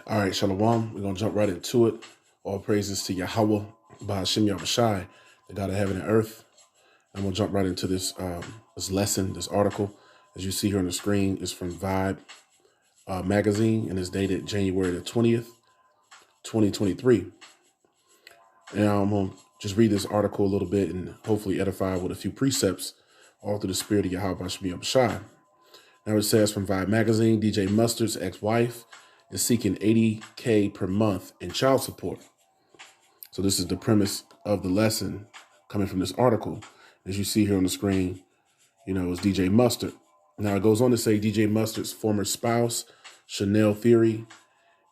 All right, Shalom. We're going to jump right into it. All praises to Yahweh, Ba'ashem Yahushai, the God of heaven and earth. I'm going to jump right into this lesson, this article. As you see here on the screen, is from Vibe magazine, and it's dated January the 20th, 2023. And I'm going to just read this article a little bit and hopefully edify with a few precepts, all through the spirit of Yahweh Ba'ashem Yahushai. Now it says from Vibe magazine, DJ Mustard's ex-wife is seeking $80K per month in child support. So this is the premise of the lesson coming from this article. As you see here on the screen, it's DJ Mustard. Now it goes on to say DJ Mustard's former spouse, Chanel Theory,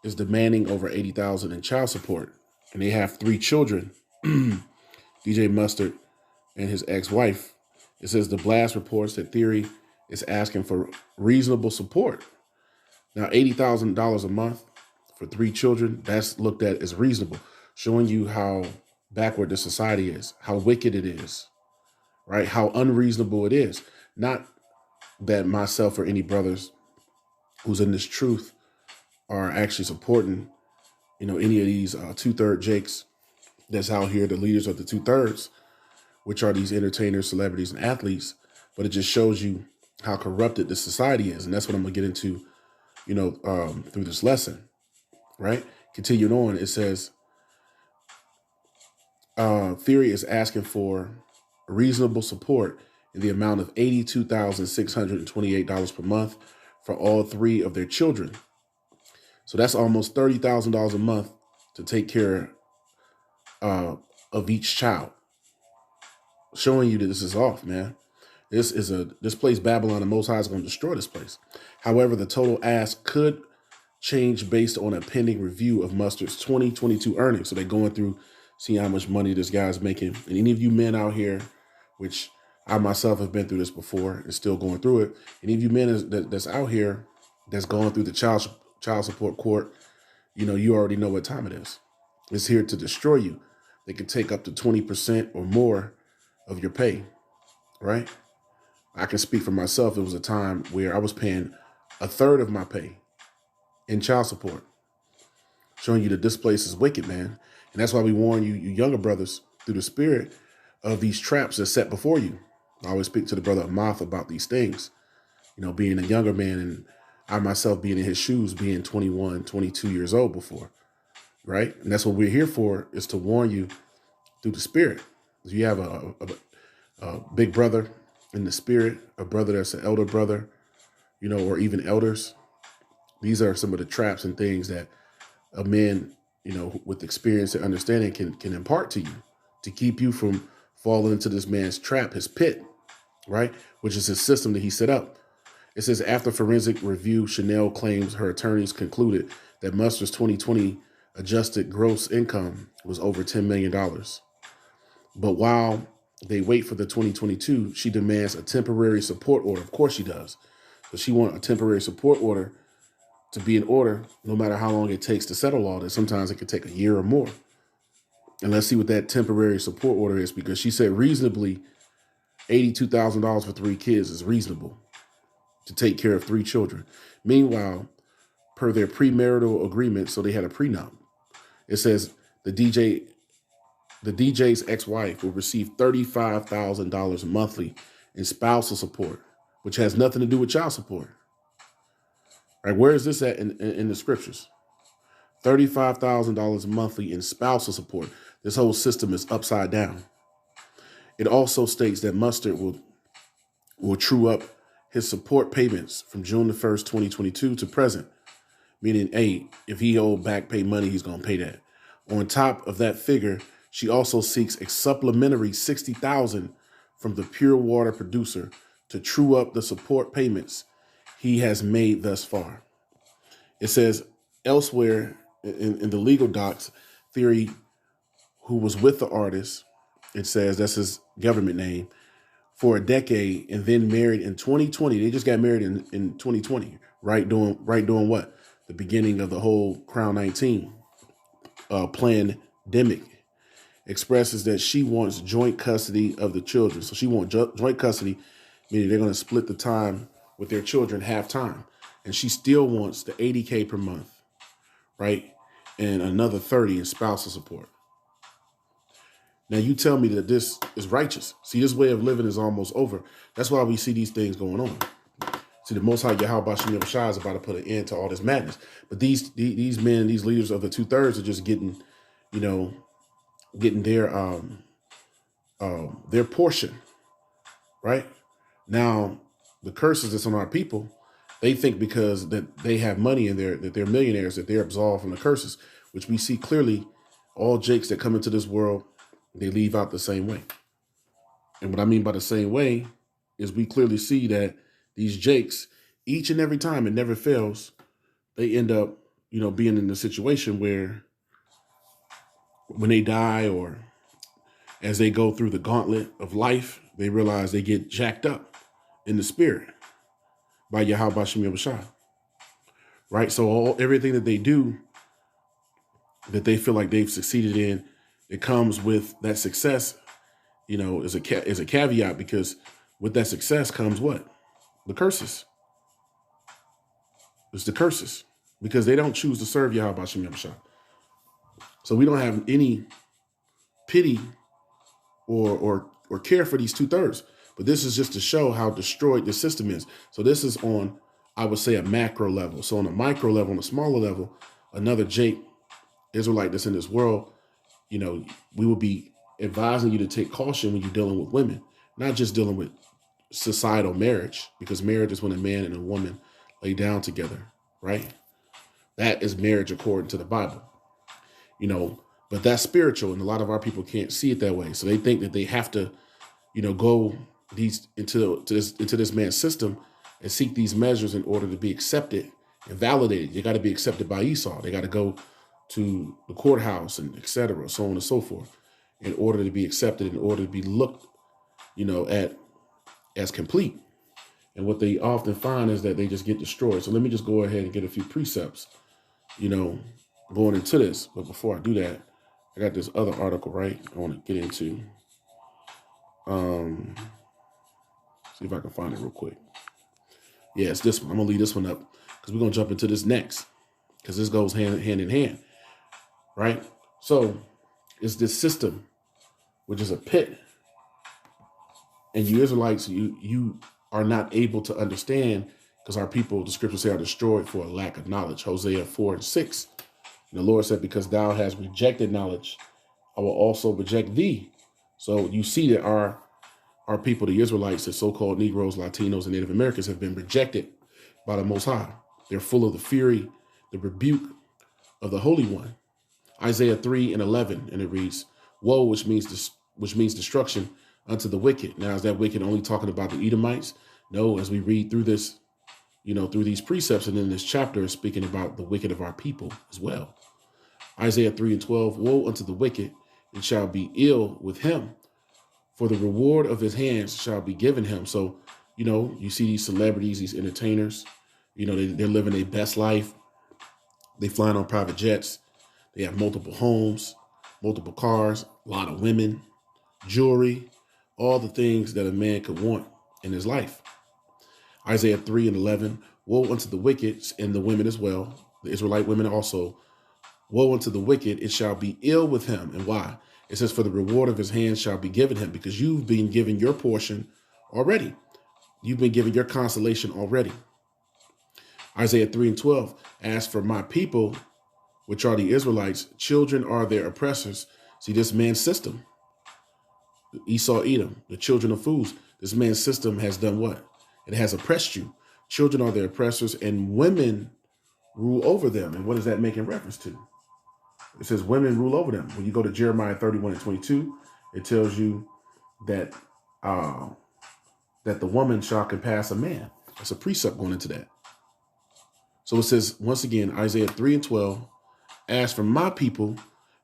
is demanding over $80,000 in child support. And they have 3 children, DJ Mustard and his ex-wife. It says the blast reports that Theory is asking for reasonable support. Now, $80,000 a month for 3 children, that's looked at as reasonable, showing you how backward the society is, how wicked it is, right? How unreasonable it is. Not that myself or any brothers who's in this truth are actually supporting, any of these two-third Jakes that's out here, the leaders of the two-thirds, which are these entertainers, celebrities, and athletes. But it just shows you how corrupted the society is. And that's what I'm going to get into, through this lesson, right? Continuing on, it says, Theory is asking for reasonable support in the amount of $82,628 per month for all 3 of their children. So that's almost $30,000 a month to take care of each child, showing you that this is off, man. This place, Babylon, the Most High is going to destroy this place. However, the total ask could change based on a pending review of Mustard's 2022 earnings. So they're going through, seeing how much money this guy's making. And any of you men out here, which I myself have been through this before and still going through it, any of you men that's out here that's going through the child support court, you already know what time it is. It's here to destroy you. They can take up to 20% or more of your pay, right? I can speak for myself. It was a time where I was paying 1/3 of my pay in child support, showing you that this place is wicked, man. And that's why we warn you, you younger brothers, through the spirit of these traps that's set before you. I always speak to the brother Amath about these things, being a younger man, and I myself being in his shoes, being 21, 22 years old before, right? And that's what we're here for, is to warn you through the spirit. You have a big brother in the spirit, a brother that's an elder brother, or even elders. These are some of the traps and things that a man, with experience and understanding can impart to you to keep you from falling into this man's trap, his pit, right? Which is his system that he set up. It says, after forensic review, Chanel claims her attorneys concluded that Mustard's 2020 adjusted gross income was over $10 million. But while they wait for the 2022, she demands a temporary support order. Of course she does. But she wants a temporary support order to be in order, no matter how long it takes to settle all this. Sometimes it could take a year or more. And let's see what that temporary support order is, because she said reasonably $82,000 for 3 kids is reasonable to take care of 3 children. Meanwhile, per their premarital agreement, so they had a prenup, it says the DJ's ex-wife will receive $35,000 monthly in spousal support, which has nothing to do with child support. Right? Where is this at in the scriptures? $35,000 monthly in spousal support. This whole system is upside down. It also states that Mustard will true up his support payments from June the 1st, 2022 to present, meaning, hey, if he owed back pay money, he's going to pay that. On top of that figure, she also seeks a supplementary $60,000 from the pure water producer to true up the support payments he has made thus far. It says elsewhere in the legal docs, Theory, who was with the artist, it says that's his government name, for a decade and then married in 2020. They just got married in 2020, right during what? The beginning of the whole Crown 19 pandemic. Expresses that she wants joint custody of the children. So she wants joint custody, meaning they're going to split the time with their children half time. And she still wants the $80K per month, right? And another 30 in spousal support. Now you tell me that this is righteous. See, this way of living is almost over. That's why we see these things going on. See, the Most High Yahweh Shem Shai is about to put an end to all this madness. But these men, these leaders of the 2/3 are just getting, getting their portion, right? Now, the curses that's on our people, they think because that they have money in there, that they're millionaires, that they're absolved from the curses, which we see clearly all Jakes that come into this world, they leave out the same way. And what I mean by the same way is we clearly see that these Jakes, each and every time, it never fails, they end up, being in a situation where when they die or as they go through the gauntlet of life, they realize they get jacked up in the spirit by Yahweh Shem Yahushua. Right? So everything that they do, that they feel like they've succeeded in, it comes with that success, is a caveat, because with that success comes what? The curses. It's the curses, because they don't choose to serve Yahweh Shem Yahushua. So we don't have any pity or care for these 2/3. But this is just to show how destroyed the system is. So this is on, I would say, a macro level. So on a micro level, on a smaller level, another Jake Israelite that's in this world, we will be advising you to take caution when you're dealing with women, not just dealing with societal marriage, because marriage is when a man and a woman lay down together, right? That is marriage according to the Bible, but that's spiritual, and a lot of our people can't see it that way. So they think that they have to, go into this man's system and seek these measures in order to be accepted and validated. You got to be accepted by Esau. They got to go to the courthouse and et cetera, so on and so forth, in order to be accepted, in order to be looked, at as complete. And what they often find is that they just get destroyed. So let me just go ahead and get a few precepts, going into this. But before I do that, I got this other article, right? I want to get into. See if I can find it real quick. Yeah, it's this one. I'm going to leave this one up because we're going to jump into this next, because this goes hand in hand, right? So it's this system, which is a pit. And you Israelites, you are not able to understand, because our people, the scriptures say, are destroyed for a lack of knowledge. Hosea 4:6. And the Lord said, because thou hast rejected knowledge, I will also reject thee. So you see that our people, the Israelites, the so-called Negroes, Latinos, and Native Americans, have been rejected by the Most High. They're full of the fury, the rebuke of the Holy One. Isaiah 3:11, and it reads, woe, which means destruction unto the wicked. Now, is that wicked only talking about the Edomites? No, as we read through this, through these precepts, and in this chapter is speaking about the wicked of our people as well. Isaiah 3:12, woe unto the wicked, and shall be ill with him, for the reward of his hands shall be given him. So, you see these celebrities, these entertainers, they're living their best life. They flying on private jets. They have multiple homes, multiple cars, a lot of women, jewelry, all the things that a man could want in his life. Isaiah 3:11, woe unto the wicked, and the women as well, the Israelite women also, woe unto the wicked, it shall be ill with him. And why? It says, for the reward of his hands shall be given him, because you've been given your portion already. You've been given your consolation already. Isaiah 3:12, as for my people, which are the Israelites, children are their oppressors. See, this man's system, Esau, Edom, the children of fools, this man's system has done what? It has oppressed you. Children are their oppressors, and women rule over them. And what is that making reference to? It says women rule over them. When you go to Jeremiah 31:22, it tells you that that the woman shall compass a man. That's a precept going into that. So it says, once again, Isaiah 3:12, as for my people,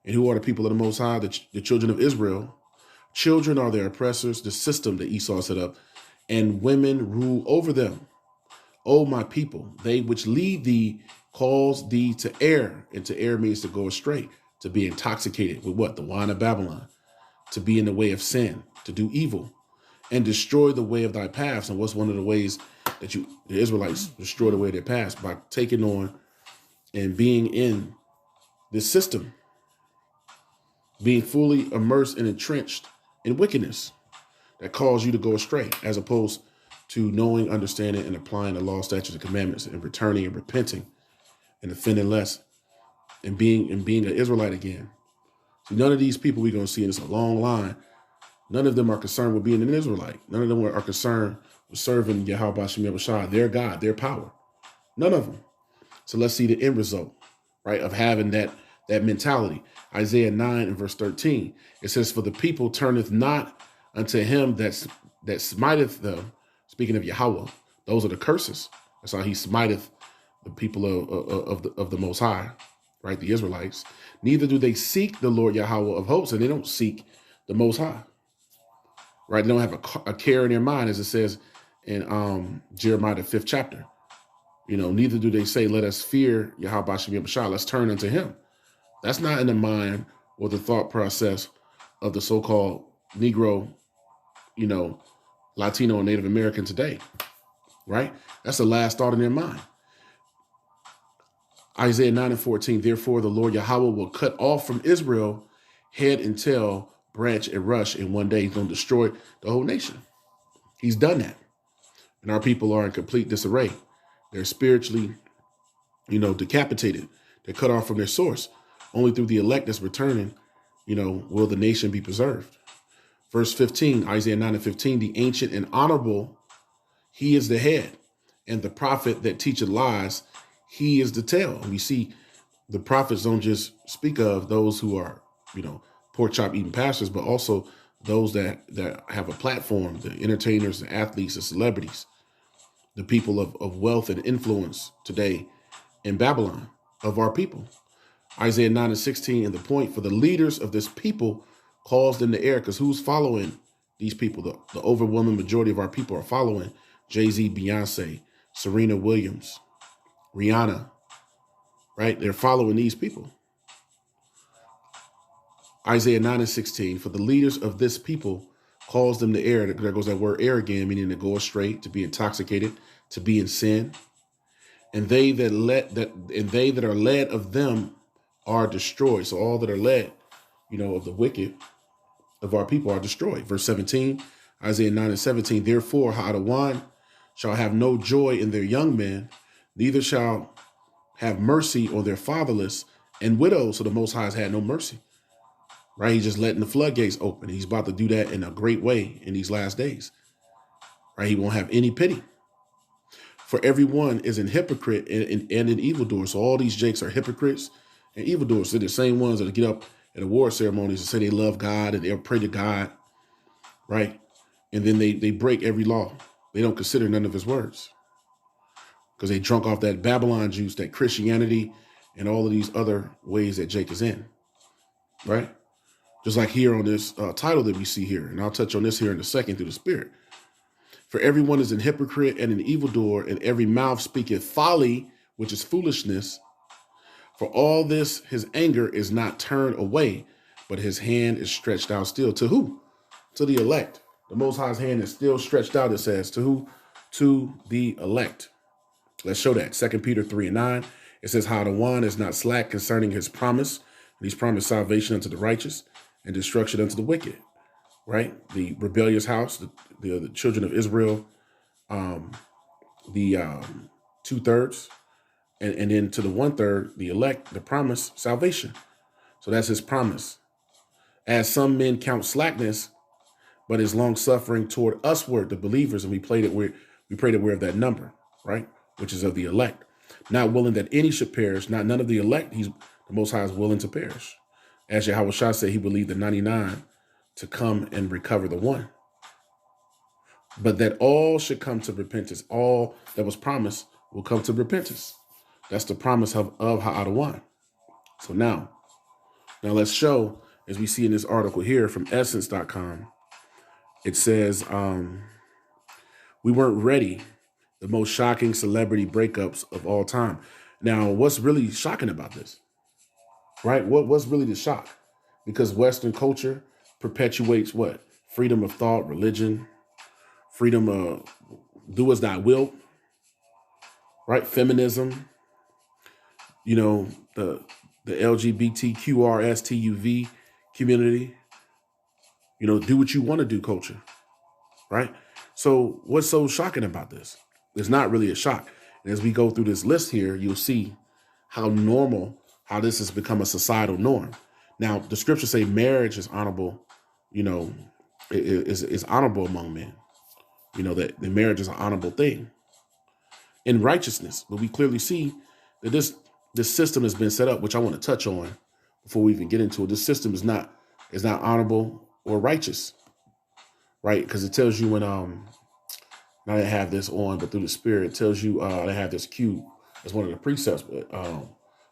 and who are the people of the Most High, the children of Israel, children are their oppressors, the system that Esau set up, and women rule over them. O my people, they which lead thee cause thee to err. And to err means to go astray, to be intoxicated with what? The wine of Babylon, to be in the way of sin, to do evil, and destroy the way of thy paths. And what's one of the ways that the Israelites destroy the way of their paths? By taking on and being in this system, being fully immersed and entrenched in wickedness that cause you to go astray, as opposed to knowing, understanding, and applying the law, statutes, and commandments, and returning and repenting and offending less, and being an Israelite again. See, none of these people we're going to see, and it's a long line, none of them are concerned with being an Israelite. None of them are concerned with serving Yahweh Hashem Yahushua, their God, their power. None of them. So let's see the end result, right, of having that mentality. Isaiah 9 and verse 13, it says, "For the people turneth not unto him that smiteth them," speaking of Yahweh, those are the curses. That's how he smiteth the people of the Most High, right, the Israelites. "Neither do they seek the Lord Yahweh of hosts," and they don't seek the Most High, right? They don't have a care in their mind, as it says in Jeremiah the 5th chapter. Neither do they say, "Let us fear Yahweh Hashem Yahushua, let's turn unto him." That's not in the mind or the thought process of the so-called Negro, Latino and Native American today, right? That's the last thought in their mind. Isaiah 9 and 14, "Therefore the Lord Yahweh will cut off from Israel head and tail, branch and rush." In one day, he's going to destroy the whole nation. He's done that. And our people are in complete disarray. They're spiritually, decapitated. They're cut off from their source. Only through the elect that's returning, will the nation be preserved. Verse 15, Isaiah 9 and 15, "The ancient and honorable, he is the head, and the prophet that teacheth lies, he is the tail." And we see the prophets don't just speak of those who are, pork chop eating pastors, but also those that have a platform, the entertainers, the athletes, the celebrities, the people of wealth and influence today in Babylon of our people. Isaiah 9 and 16, "And the point for the leaders of this people calls them to err," because who's following these people? The overwhelming majority of our people are following Jay-Z, Beyonce, Serena Williams, Rihanna, right? They're following these people. Isaiah 9 and 16, "For the leaders of this people calls them to err." There goes that word err again, meaning to go astray, to be intoxicated, to be in sin. "And they that are led of them are destroyed." So all that are led, of the wicked of our people are destroyed. Verse 17, Isaiah 9 and 17, "Therefore Ha'adawan shall have no joy in their young men, neither shall have mercy on their fatherless and widows." So the Most High has had no mercy, right? He's just letting the floodgates open. He's about to do that in a great way in these last days, right? He won't have any pity. "For everyone is an hypocrite and an evildoer." So all these jakes are hypocrites and evildoers. They're the same ones that get up at award ceremonies and say they love God and they'll pray to God, right? And then they break every law. They don't consider none of his words because they drunk off that Babylon juice, that Christianity, and all of these other ways that Jake is in, right? Just like here on this title that we see here, and I'll touch on this here in a second through the Spirit. "For everyone is an hypocrite and an evildoer, and every mouth speaketh folly, which is foolishness. For all this, his anger is not turned away, but his hand is stretched out still." To who? To the elect. The Most High's hand is still stretched out, it says. To who? To the elect. Let's show that. 2 Peter 3 and 9. It says, "Ha'adawan is not slack concerning his promise, and he's promised salvation unto the righteous and destruction unto the wicked." Right? The rebellious house, the children of Israel, the 2/3. And then to the 1/3, the elect, the promise, salvation. So that's his promise. "As some men count slackness, but is long suffering toward usward," the believers, and we pray that we're of that number, right? Which is of the elect. "Not willing that any should perish," not none of the elect. The Most High is willing to perish. As Yahweh Shah said, he believed the 99 to come and recover the one. "But that all should come to repentance." All that was promised will come to repentance. That's the promise of Ha'adawan. So now let's show, as we see in this article here from essence.com, it says, "We weren't ready. The most shocking celebrity breakups of all time." Now, what's really shocking about this, right? What's really the shock? Because Western culture perpetuates what? Freedom of thought, religion, freedom of do as thou wilt, right? Feminism, the the LGBTQRSTUV community. You know, do what you want to do culture, right? So what's so shocking about this? It's not really a shock. And as we go through this list here, you'll see how normal, how this has become a societal norm. Now, the scriptures say marriage is honorable, you know, is honorable among men. You know, that the marriage is an honorable thing. In righteousness, but we clearly see that this system has been set up, which I want to touch on before we even get into it. This system is not honorable or righteous, right? Because it tells you when now I have this on, but through the Spirit, it tells you I have this cue as one of the precepts. But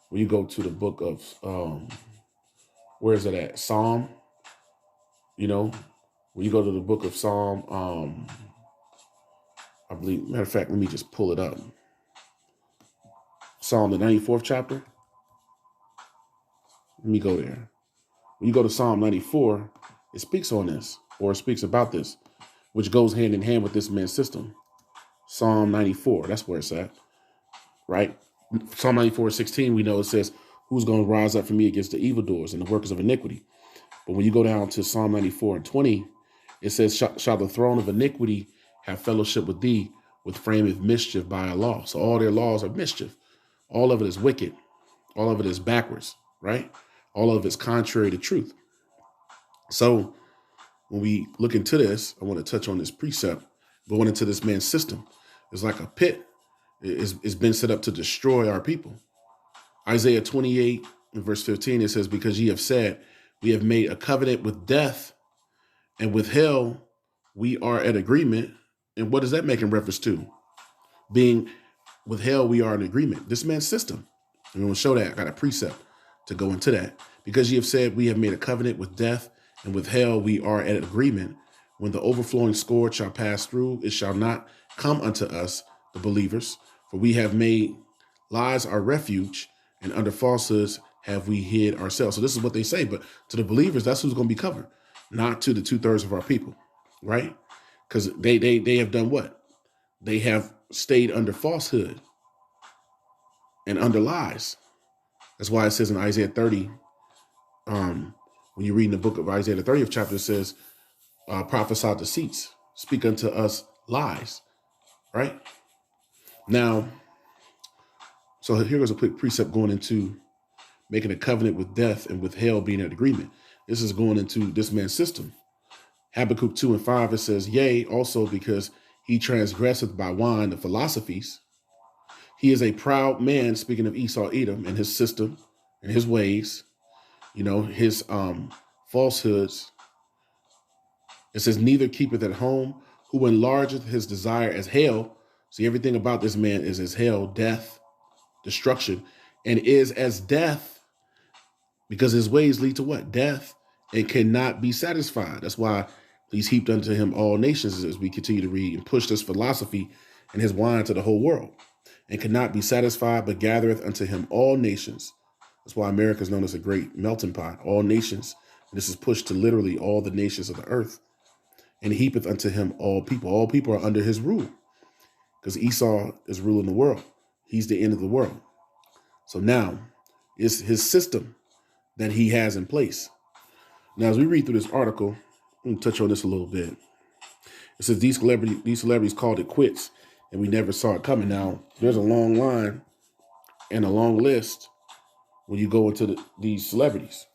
when you go to the book of where is it at? Psalm, you know, when you go to the book of Psalm, I believe, matter of fact, let me just pull it up. Psalm, the 94th chapter. Let me go there. When you go to Psalm 94, it speaks on this, or it speaks about this, which goes hand in hand with this man's system. Psalm 94, that's where it's at, right? Psalm 94:16, we know it says, who's going to rise up for me against the evildoers and the workers of iniquity? But when you go down to Psalm 94:20, it says, shall the throne of iniquity have fellowship with thee, with frame of mischief by a law? So all their laws are mischief. All of it is wicked. All of it is backwards, right? All of it's contrary to truth. So when we look into this, I want to touch on this precept, going into this man's system. It's like a pit. It's been set up to destroy our people. Isaiah 28 and verse 15, it says, because ye have said, we have made a covenant with death, and with hell we are at agreement. And what does that make in reference to? Being with hell, we are in agreement. This man's system. I'm going to show that. I got a precept to go into that. Because ye have said, we have made a covenant with death, and with hell we are at agreement. When the overflowing scourge shall pass through, it shall not come unto us, the believers. For we have made lies our refuge, and under falsehoods have we hid ourselves. So this is what they say. But to the believers, that's who's going to be covered. Not to the 2/3 of our people, right? Because they have done what? They have stayed under falsehood and under lies. That's why it says in Isaiah 30, when you read in the book of Isaiah, the 30th chapter, it says, prophesy deceits, speak unto us lies, right? Now, so here goes a quick precept going into making a covenant with death and with hell being in agreement. This is going into this man's system. Habakkuk 2 and 5, it says, yea, also because he transgresseth by wine the philosophies. He is a proud man, speaking of Esau, Edom, and his system and his ways, you know, his falsehoods. It says, neither keepeth at home, who enlargeth his desire as hell. See, everything about this man is as hell, death, destruction, and is as death, because his ways lead to what? Death, and cannot be satisfied. That's why he's heaped unto him all nations, as we continue to read, and push this philosophy and his wine to the whole world, and cannot be satisfied, but gathereth unto him all nations. That's why America is known as a great melting pot, all nations. And this is pushed to literally all the nations of the earth. And heapeth unto him all people. All people are under his rule, because Esau is ruling the world. He's the end of the world. So now it's his system that he has in place. Now, as we read through this article, I'm going to touch on this a little bit. It says these celebrities called it quits, and we never saw it coming. Now, there's a long line and a long list when you go into these celebrities.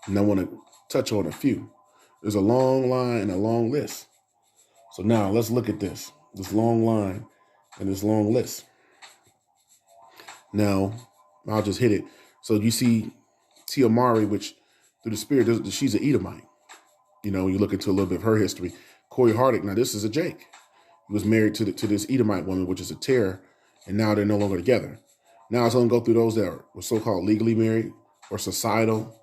And I want to touch on a few. There's a long line and a long list. So now let's look at this long line and this long list. Now, I'll just hit it. So you see Tia Mowry, which through the Spirit, she's an Edomite. You know, you look into a little bit of her history. Corey Hardick, now this is a Jake. He was married to this Edomite woman, which is a terror, and now they're no longer together. Now it's going to go through those that were so-called legally married or societal,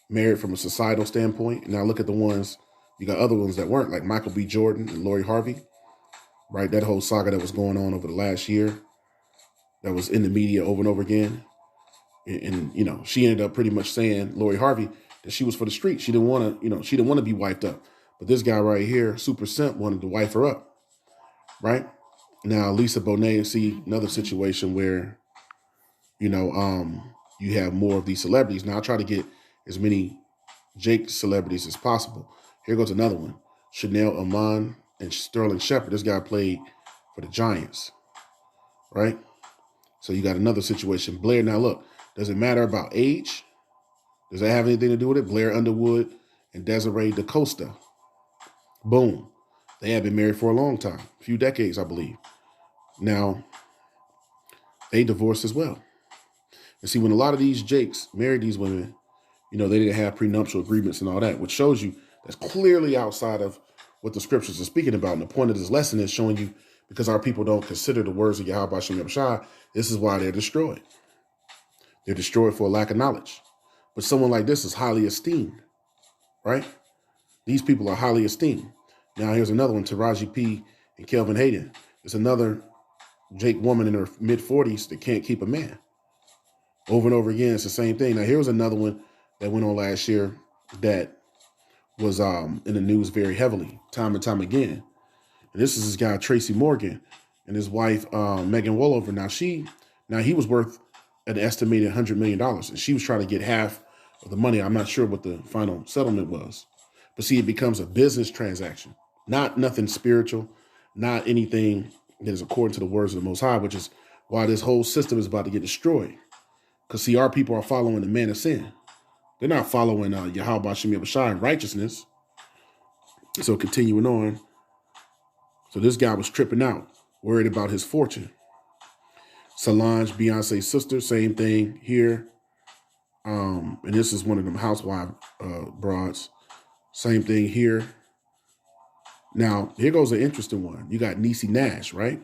married from a societal standpoint. Now look at the ones, you got other ones that weren't, like Michael B. Jordan and Lori Harvey, right? That whole saga that was going on over the last year that was in the media over and over again. And you know, she ended up pretty much saying, Lori Harvey, that she was for the street. She didn't want to, you know, she didn't want to be wiped up. But this guy right here, Super Simp, wanted to wipe her up, right? Now, Lisa Bonet, see another situation where, you know, you have more of these celebrities. Now I try to get as many Jake celebrities as possible. Here goes another one. Chanel Iman and Sterling Shepard. This guy played for the Giants, right? So you got another situation. Blair, now look, does it matter about age? Does that have anything to do with it? Blair Underwood and Desiree DaCosta. Boom. They have been married for a long time, a few decades, I believe. Now, they divorced as well. And see, when a lot of these Jakes married these women, you know, they didn't have prenuptial agreements and all that, which shows you that's clearly outside of what the scriptures are speaking about. And the point of this lesson is showing you, because our people don't consider the words of Yahweh Shem Yahushua, this is why they're destroyed. They're destroyed for a lack of knowledge. But someone like this is highly esteemed, right? These people are highly esteemed. Now, here's another one, Taraji P. and Kelvin Hayden. It's another Jake woman in her mid-40s that can't keep a man. Over and over again, it's the same thing. Now, here's another one that went on last year that was in the news very heavily, time and time again. And this is this guy, Tracy Morgan, and his wife, Megan Wollover. Now he was worth an estimated $100 million, and she was trying to get half of the money. I'm not sure what the final settlement was. But see, it becomes a business transaction, not nothing spiritual, not anything that is according to the words of the Most High, which is why this whole system is about to get destroyed. Because see, our people are following the man of sin. They're not following Yahweh Shem Yahushua in righteousness. So continuing on. So this guy was tripping out, worried about his fortune. Solange, Beyonce's sister, same thing here. And this is one of them housewife broads. Same thing here. Now, here goes an interesting one. You got Niecy Nash, right?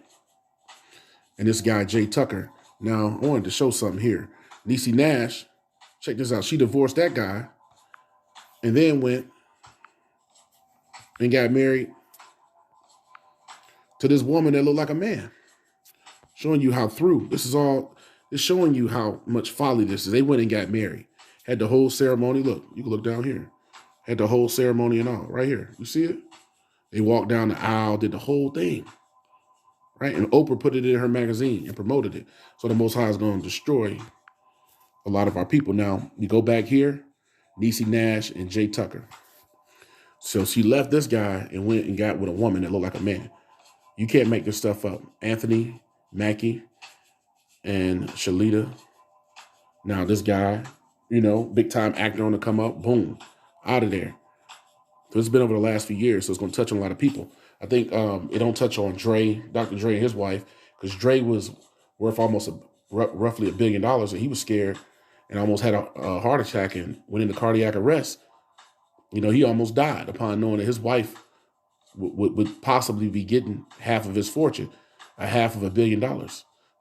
And this guy, Jay Tucker. Now, I wanted to show something here. Niecy Nash, check this out. She divorced that guy and then went and got married to this woman that looked like a man. Showing you how it's showing you how much folly this is. They went and got married. Had the whole ceremony. Look, you can look down here. Had the whole ceremony and all. Right here. You see it? They walked down the aisle, did the whole thing. Right? And Oprah put it in her magazine and promoted it. So the Most High is going to destroy a lot of our people. Now, you go back here, Niecy Nash and Jay Tucker. So she left this guy and went and got with a woman that looked like a man. You can't make this stuff up. Anthony Mackie and Shalita. Now this guy, you know, big time actor on the come up, boom, out of there. So it's been over the last few years, so it's going to touch on a lot of people. I think it don't touch on Dr. Dre and his wife, because Dre was worth almost roughly $1 billion, and he was scared and almost had a heart attack and went into cardiac arrest. You know, he almost died upon knowing that his wife would possibly be getting half of his fortune, a half of $1 billion.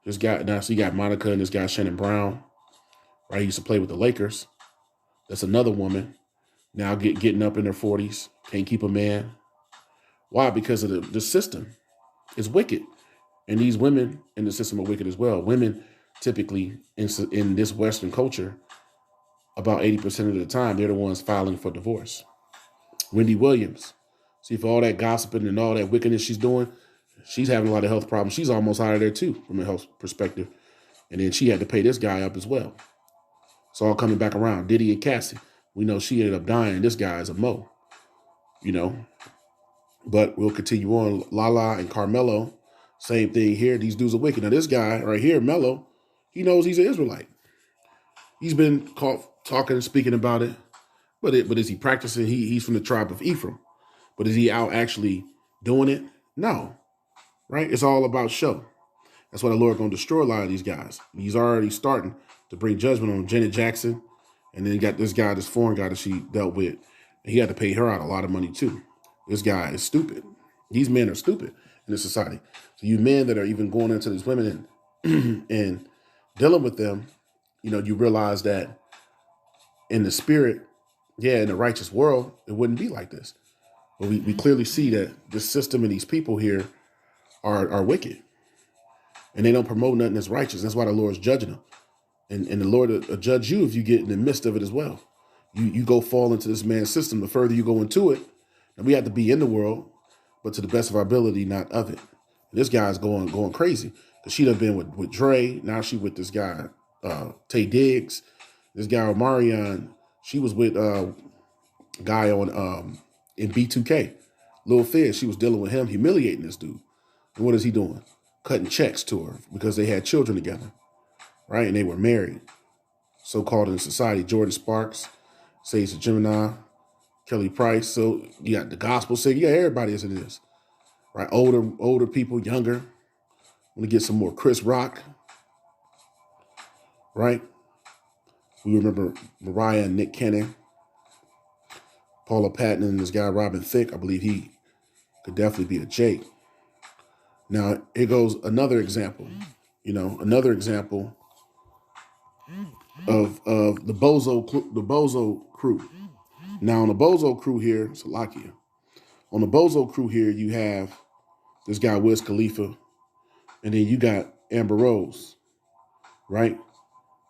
This guy, now so you got Monica and this guy Shannon Brown, right? He used to play with the Lakers. That's another woman. Now getting up in her 40s, can't keep a man. Why? Because of the system is wicked. And these women in the system are wicked as well. Women typically in this Western culture, about 80% of the time, they're the ones filing for divorce. Wendy Williams. See, for all that gossiping and all that wickedness she's doing, she's having a lot of health problems. She's almost out of there too, from a health perspective. And then she had to pay this guy up as well. It's all coming back around. Diddy and Cassie. We know she ended up dying. This guy is a Mo, you know. But we'll continue on. Lala and Carmelo, same thing here. These dudes are wicked. Now this guy right here, Melo, he knows he's an Israelite. He's been caught talking and speaking about it. But is he practicing? He's from the tribe of Ephraim. But is he out actually doing it? No. Right? It's all about show. That's why the Lord going to destroy a lot of these guys. He's already starting to bring judgment on Janet Jackson. And then you got this guy, this foreign guy that she dealt with. And he had to pay her out a lot of money too. This guy is stupid. These men are stupid in this society. So you men that are even going into these women and dealing with them, you know, you realize that in the spirit, in the righteous world, it wouldn't be like this. But we clearly see that this system and these people here are wicked. And they don't promote nothing that's righteous. That's why the Lord's judging them. And the Lord will judge you if you get in the midst of it as well. You go fall into this man's system. The further you go into it, and we have to be in the world, but to the best of our ability, not of it. And this guy's going crazy because she done been with Dre. Now she with this guy, Tay Diggs, this guy Omarion, she was with a guy on in B2K, Lil Fizz. She was dealing with him, humiliating this dude. And what is he doing? Cutting checks to her because they had children together, right? And they were married. So-called in society, Jordan Sparks, Sage Gemini, Kelly Price. So you got the gospel singer. Yeah, everybody is in this, right? Older people, younger. Want to get some more Chris Rock, right? We remember Mariah and Nick Cannon, Paula Patton, and this guy Robin Thicke. I believe he could definitely be a Jake. Now, here goes another example. Another example of the Bozo crew. Now, on the Bozo crew here, Salakia. On the Bozo crew here, you have this guy Wiz Khalifa, and then you got Amber Rose, right?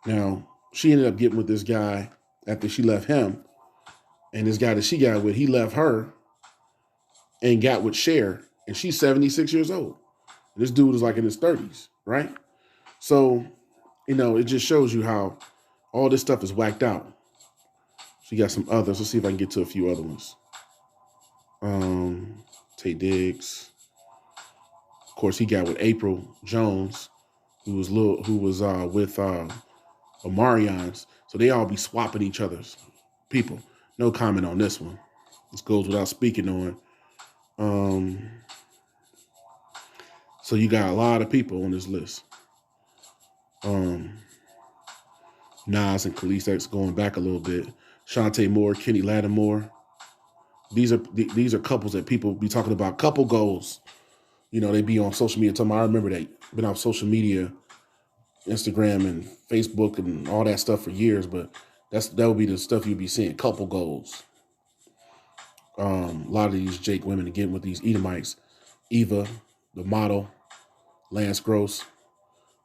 Now, she ended up getting with this guy after she left him, and this guy that she got with, he left her and got with Cher, and she's 76 years old. This dude is like in his 30s, right? So, it just shows you how all this stuff is whacked out. So you got some others. Let's see if I can get to a few other ones. Tay Diggs. Of course, he got with April Jones, who was with Omarion's. So they all be swapping each other's people. No comment on this one. This goes without speaking on. So you got a lot of people on this list. Nas and Khalees X going back a little bit. Shantae Moore, Kenny Lattimore. These are couples that people be talking about. Couple goals. They be on social media. I remember they been on social media, Instagram and Facebook and all that stuff for years. But that would be the stuff you'd be seeing. Couple goals. A lot of these Jake women again with these Edomites. Eva, the model, Lance Gross.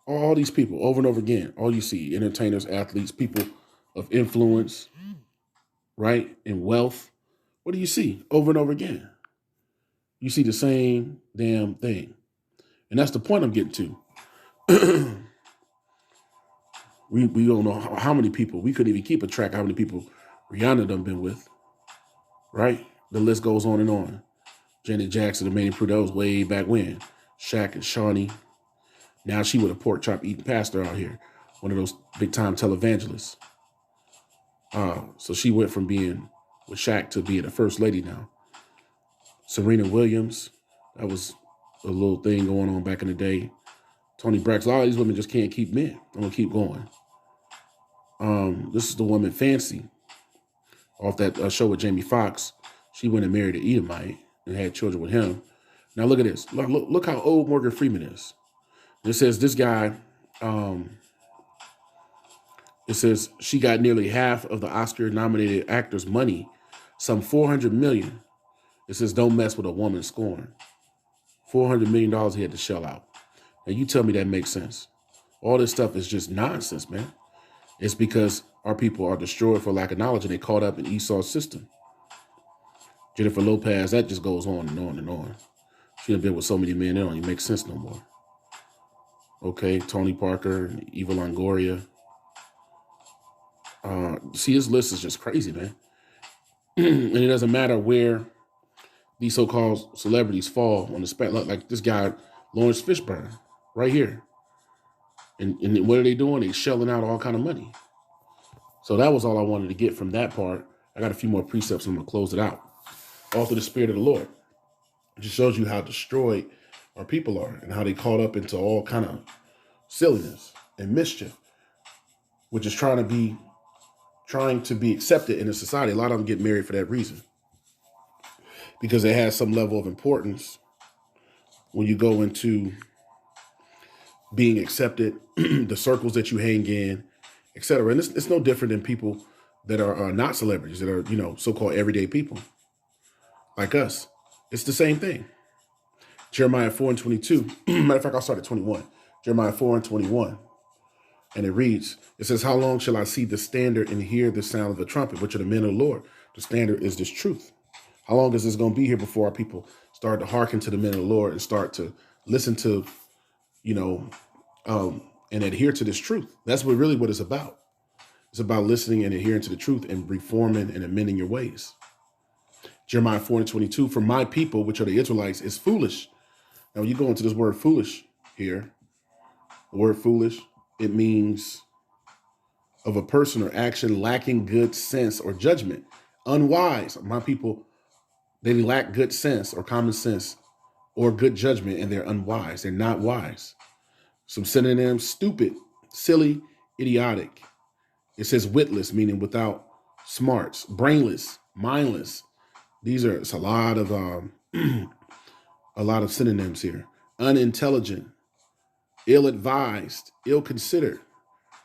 All these people over and over again. All you see, entertainers, athletes, people of influence, right? And wealth. What do you see over and over again? You see the same damn thing. And that's the point I'm getting to. We don't know how many people. We couldn't even keep a track of how many people Rihanna done been with, right? The list goes on and on. Janet Jackson, the main producer, was way back when. Shaq and Shawnee. Now she with a pork chop eating pastor out here. One of those big time televangelists. So she went from being with Shaq to being a first lady now. Serena Williams, that was a little thing going on back in the day. Toni Braxton, all these women just can't keep men. I'm gonna keep going. This is the woman Fancy, off that show with Jamie Foxx. She went and married an Edomite and had children with him. Now look at this. Look how old Morgan Freeman is. It says this guy, it says she got nearly half of the Oscar-nominated actor's money, some $400 million. It says don't mess with a woman scorn. $400 million he had to shell out. Now you tell me that makes sense. All this stuff is just nonsense, man. It's because our people are destroyed for lack of knowledge and they caught up in Esau's system. Jennifer Lopez, that just goes on and on and on. She done been with so many men, it don't even make sense no more. Okay, Tony Parker, Eva Longoria. See, his list is just crazy, man. And it doesn't matter where these so-called celebrities fall on the spectrum. Like this guy, Lawrence Fishburne, right here. And what are they doing? They're shelling out all kind of money. So that was all I wanted to get from that part. I got a few more precepts and I'm going to close it out. All through the Spirit of the Lord. It just shows you how destroyed our people are and how they caught up into all kind of silliness and mischief, which is trying to be accepted in a society. A lot of them get married for that reason. Because it has some level of importance when you go into being accepted, the circles that you hang in, etc. And it's no different than people that are not celebrities, that are, so-called everyday people like us. It's the same thing. Jeremiah 4:22. Matter of fact, I'll start at 21. Jeremiah 4:21. And it reads, it says, how long shall I see the standard and hear the sound of the trumpet, which are the men of the Lord? The standard is this truth. How long is this going to be here before our people start to hearken to the men of the Lord and start to listen to, and adhere to this truth. That's what it's about. It's about listening and adhering to the truth and reforming and amending your ways. Jeremiah 4:22, for my people, which are the Israelites, is foolish. Now, when you go into this word foolish here, the word foolish, it means of a person or action lacking good sense or judgment. Unwise. My people, they lack good sense or common sense or good judgment, and they're unwise. They're not wise. Some synonyms: stupid, silly, idiotic. It says witless, meaning without smarts, brainless, mindless. It's a lot of a lot of synonyms here. Unintelligent, ill-advised, ill-considered,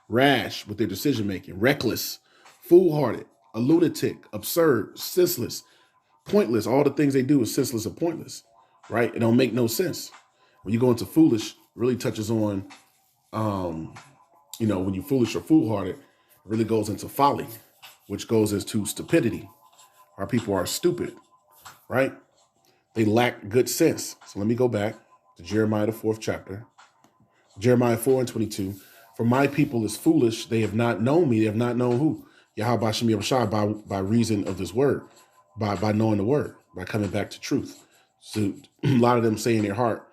rash with their decision-making, reckless, foolhardy, a lunatic, absurd, senseless, pointless. All the things they do is senseless and pointless, right? It don't make no sense. When you go into foolish, it really touches on, when you're foolish or foolhardy, it really goes into folly, which goes into stupidity. Our people are stupid, right? They lack good sense. So let me go back to Jeremiah, the 4th chapter. Jeremiah 4:22. For my people is foolish. They have not known me. They have not known who? Yahweh Shem Yahushua by reason of this word, by knowing the word, by coming back to truth. So a lot of them say in their heart,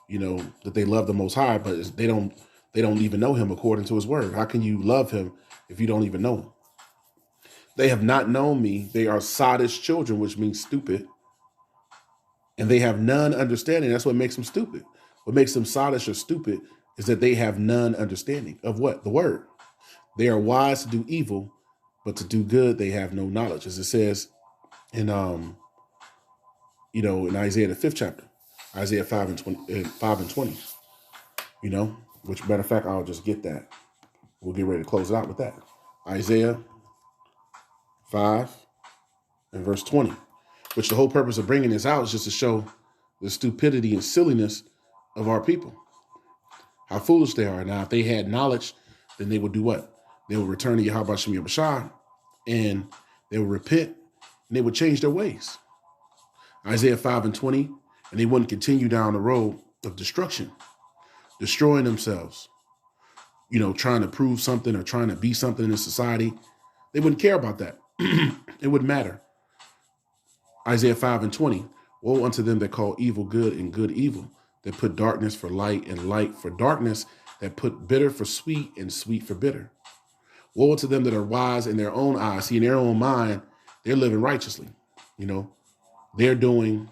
that they love the Most High, but they don't even know him according to his word. How can you love him if you don't even know him? They have not known me. They are sottish children, which means stupid. And they have none understanding. That's what makes them stupid. What makes them sottish or stupid is that they have none understanding of what? The word. They are wise to do evil, but to do good, they have no knowledge. As it says in in Isaiah, the 5th chapter, Isaiah 5:20, which matter of fact, I'll just get that. We'll get ready to close it out with that. Isaiah 5 and verse 20, which the whole purpose of bringing this out is just to show the stupidity and silliness of our people, how foolish they are. Now, if they had knowledge, then they would do what? They would return to Yahweh Shem Yahushua, and they would repent, and they would change their ways. Isaiah 5:20, and they wouldn't continue down the road of destruction, destroying themselves, trying to prove something or trying to be something in society. They wouldn't care about that. It wouldn't matter. Isaiah 5:20, woe unto them that call evil good and good evil, that put darkness for light and light for darkness, that put bitter for sweet and sweet for bitter. Woe unto them that are wise in their own eyes. See, in their own mind, they're living righteously. They're doing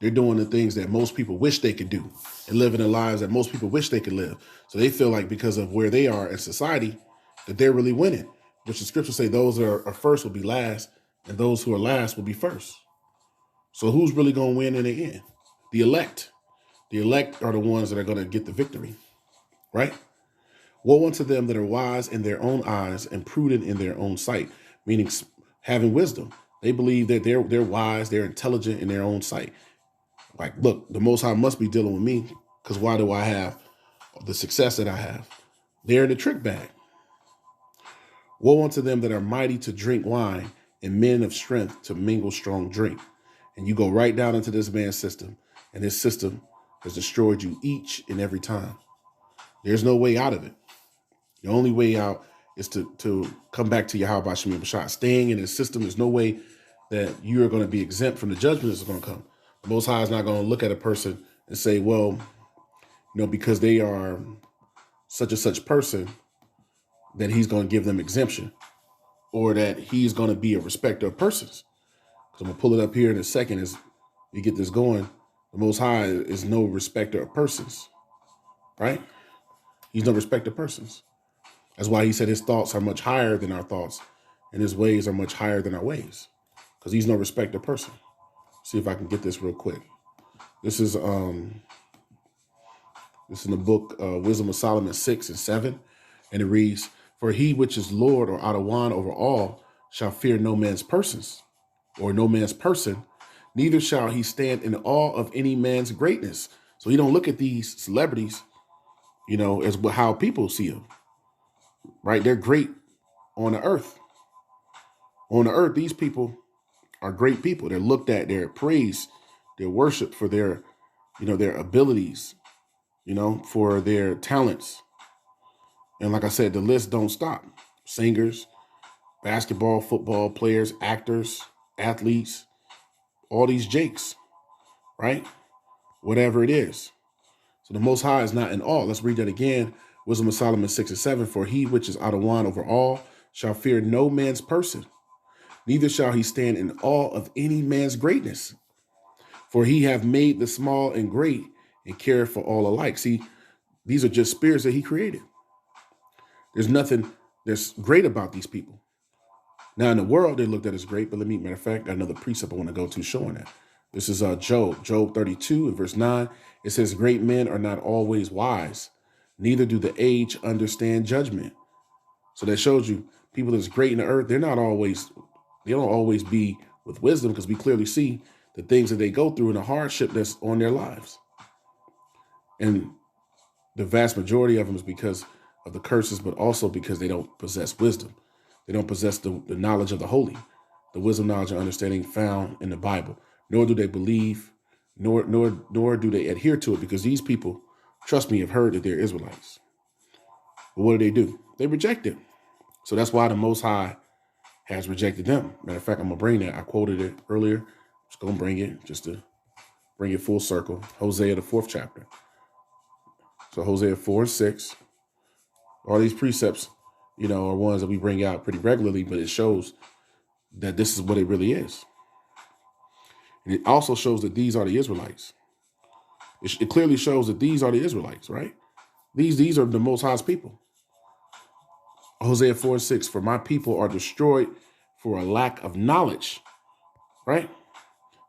the things that most people wish they could do and living the lives that most people wish they could live. So they feel like because of where they are in society, that they're really winning, which the scriptures say those that are first will be last and those who are last will be first. So who's really going to win in the end? The elect. The elect are the ones that are going to get the victory, right? Woe unto them that are wise in their own eyes and prudent in their own sight, meaning having wisdom. They believe that they're wise, they're intelligent in their own sight. Like, look, the Most High must be dealing with me, because why do I have the success that I have? They're in the trick bag. Woe unto them that are mighty to drink wine and men of strength to mingle strong drink. And you go right down into this man's system, and his system has destroyed you each and every time. There's no way out of it. The only way out is to come back to Yahweh Shem Yahushua. Staying in his system, there's no way that you are going to be exempt from the judgment that's going to come. The Most High is not going to look at a person and say, well, because they are such and such person, that he's going to give them exemption, or that he's going to be a respecter of persons. So I'm going to pull it up here in a second as we get this going. The Most High is no respecter of persons, right? He's no respecter of persons. That's why he said his thoughts are much higher than our thoughts, and his ways are much higher than our ways, because he's no respecter of person. See if I can get this real quick. This is in the book Wisdom of Solomon 6 and 7, and it reads, for he which is Lord or Adawan over all shall fear no man's persons, or no man's person, neither shall he stand in awe of any man's greatness. So he don't look at these celebrities, as how people see them, right? They're great on the earth. On the earth, these people are great people. They're looked at, they're praised, they're worshiped for their abilities, for their talents. And like I said, the list don't stop. Singers, basketball, football players, actors, athletes, all these jakes, right? Whatever it is. So the Most High is not in awe. Let's read that again. Wisdom of Solomon 6:7. For he which is out of one over all shall fear no man's person, neither shall he stand in awe of any man's greatness. For he hath made the small and great and care for all alike. See, these are just spirits that he created. There's nothing that's great about these people. Now in the world, they're looked at as great, but matter of fact, got another precept I want to go to showing that. This is Job 32 and verse 9. It says, great men are not always wise, neither do the aged understand judgment. So that shows you people that's great in the earth, they don't always be with wisdom, because we clearly see the things that they go through and the hardship that's on their lives. And the vast majority of them is because of the curses, but also because they don't possess wisdom. They don't possess the knowledge of the holy, the wisdom, knowledge, and understanding found in the Bible. Nor do they believe, nor do they adhere to it, because these people, trust me, have heard that they're Israelites. But what do? They reject it. So that's why the Most High has rejected them. Matter of fact, I'm going to bring that. I quoted it earlier. Just going to bring it just to bring it full circle. Hosea, the 4th chapter. So Hosea 4:6. All these precepts, are ones that we bring out pretty regularly, but it shows that this is what it really is. And it also shows that these are the Israelites. It clearly shows that these are the Israelites, right? These are the Most High's people. Hosea 4:6, for my people are destroyed for a lack of knowledge, right?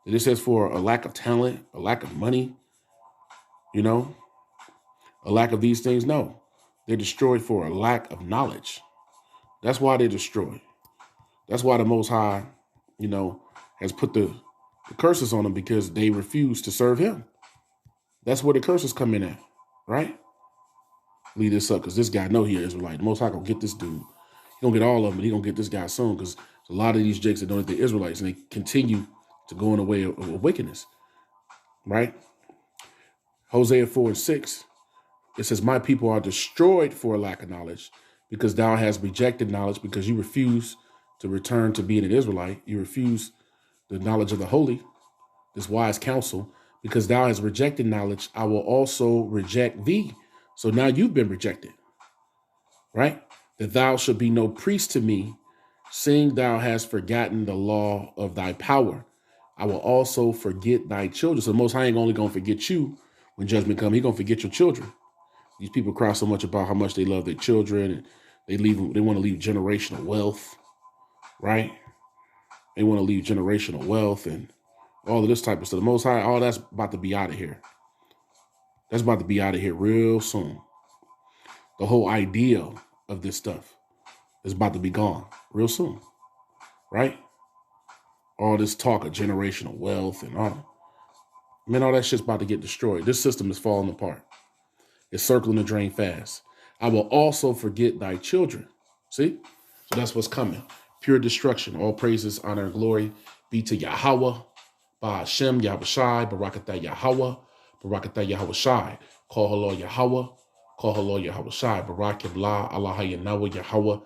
It says for a lack of talent, a lack of money, a lack of these things. No, they're destroyed for a lack of knowledge. That's why they're destroyed. That's why the Most High, has put the curses on them, because they refuse to serve him. That's where the curses come in at, right? Leave this up, because this guy know he is Israelite. The Most High gonna get this dude. He gonna get all of them, but he gonna get this guy soon, because a lot of these jakes that know that they're Israelites, and they continue to go in the way of wickedness, right? Hosea 4:6, it says, my people are destroyed for a lack of knowledge, because thou hast rejected knowledge, because you refuse to return to being an Israelite. You refuse the knowledge of the holy, this wise counsel. Because thou hast rejected knowledge, I will also reject thee. So now you've been rejected, right? That thou should be no priest to me, seeing thou hast forgotten the law of thy power. I will also forget thy children. So the Most High ain't only going to forget you when judgment comes. He's going to forget your children. These people cry so much about how much they love their children, and they want to leave generational wealth, right? They want to leave generational wealth and all of this type of stuff. The Most High, all that's about to be out of here. That's about to be out of here real soon. The whole idea of this stuff is about to be gone real soon, right? All this talk of generational wealth and all that shit's about to get destroyed. This system is falling apart. It's circling the drain fast. I will also forget thy children. See? So that's what's coming. Pure destruction. All praises, honor, and glory be to Yahweh, Ba'ashem, Yahushai, Barakatah Yahweh, Barakatah Yahushai. Call her Lord Yahweh, call her Lord Yahushai, Barak Yablah, Allah Yahweh, Yahweh,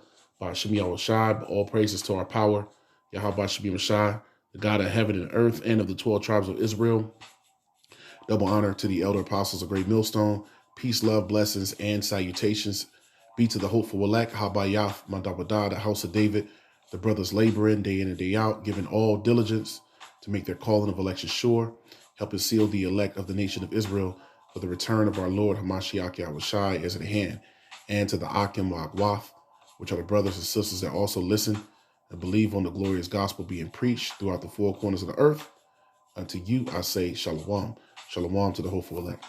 Ba'ashem Yahushai. All praises to our power, Yahweh Ba'ashem Yahushai, the God of heaven and earth and of the 12 tribes of Israel. Double honor to the elder apostles of Great Millstone. Peace, love, blessings, and salutations be to the hopeful elect, Habayah, Mandabada, the house of David, the brothers laboring day in and day out, giving all diligence to make their calling of election sure, helping seal the elect of the nation of Israel for the return of our Lord Hamashiach Yahushai is at hand, and to the Akim Wa'agwath, which are the brothers and sisters that also listen and believe on the glorious gospel being preached throughout the four corners of the earth. Unto you I say shalom. Shalom to the hopeful elect.